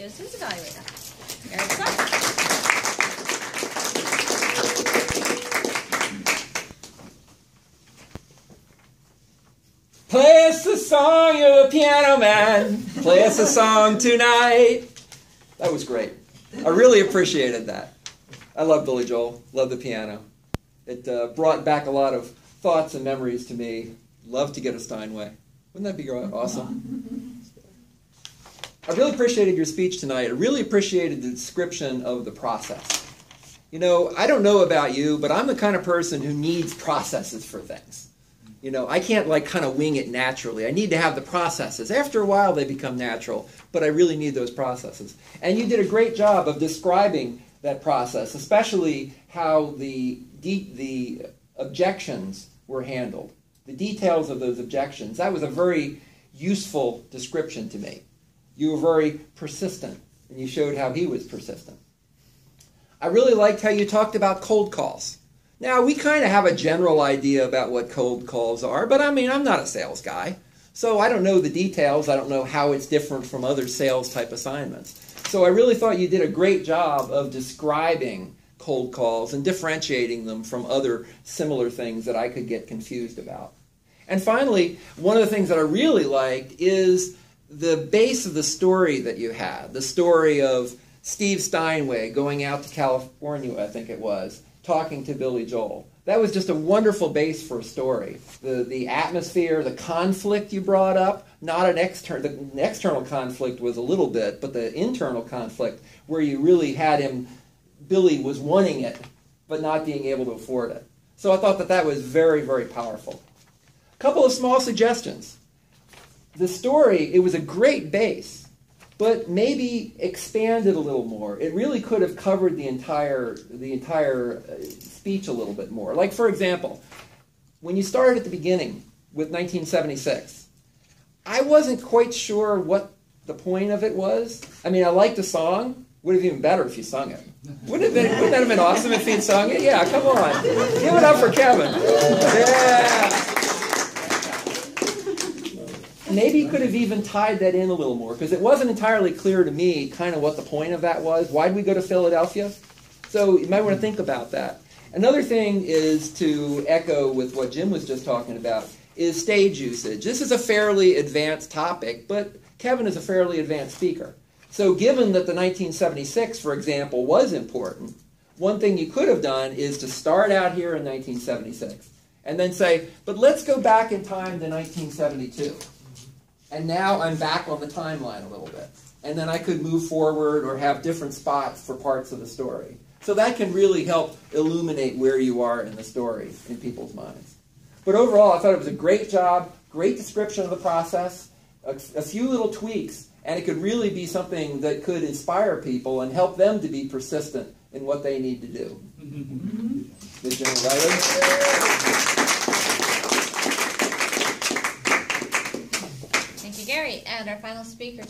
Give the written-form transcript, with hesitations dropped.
goes to his evaluator. Gary, what's up? Play us a song, you're a piano man. Play us a song tonight. That was great. I really appreciated that. I love Billy Joel. Love the piano. It brought back a lot of thoughts and memories to me. Love to get a Steinway. Wouldn't that be awesome? I really appreciated your speech tonight. I really appreciated the description of the process. You know, I don't know about you, but I'm the kind of person who needs processes for things. You know, I can't like kind of wing it naturally. I need to have the processes. After a while, they become natural, but I really need those processes. And you did a great job of describing that process, especially how the objections were handled, the details of those objections. That was a very useful description to me. You were very persistent, and you showed how he was persistent. I really liked how you talked about cold calls. Now, we kind of have a general idea about what cold calls are, but I mean, I'm not a sales guy, so I don't know the details. I don't know how it's different from other sales type assignments. So I really thought you did a great job of describing cold calls and differentiating them from other similar things that I could get confused about. And finally, one of the things that I really liked is the base of the story that you had, the story of Steve Steinway going out to California, I think it was, talking to Billy Joel. That was just a wonderful base for a story. The atmosphere, the conflict you brought up, not an the external conflict was a little bit, but the internal conflict where you really had him, Billy was wanting it, but not being able to afford it. So I thought that that was very, very powerful. A couple of small suggestions. The story, it was a great base, but maybe expand it a little more. It really could have covered the entire speech a little bit more. Like, for example, when you started at the beginning with 1976, I wasn't quite sure what the point of it was. I mean, I liked the song. Would have been better if you sung it. Wouldn't that have been awesome if you'd sung it? Yeah, come on. Give it up for Kevin. Yeah. Maybe you could have even tied that in a little more, because it wasn't entirely clear to me kind of what the point of that was. Why did we go to Philadelphia? So you might want to think about that. Another thing is to echo with what Jim was just talking about, is stage usage. This is a fairly advanced topic, but Kevin is a fairly advanced speaker. So given that the 1976, for example, was important, one thing you could have done is to start out here in 1976 and then say, but let's go back in time to 1972. And now I'm back on the timeline a little bit. And then I could move forward or have different spots for parts of the story. So that can really help illuminate where you are in the story in people's minds. But overall, I thought it was a great job, great description of the process, a few little tweaks, and it could really be something that could inspire people and help them to be persistent in what they need to do. Ms. General Riley? Thank you, Gary. And our final speaker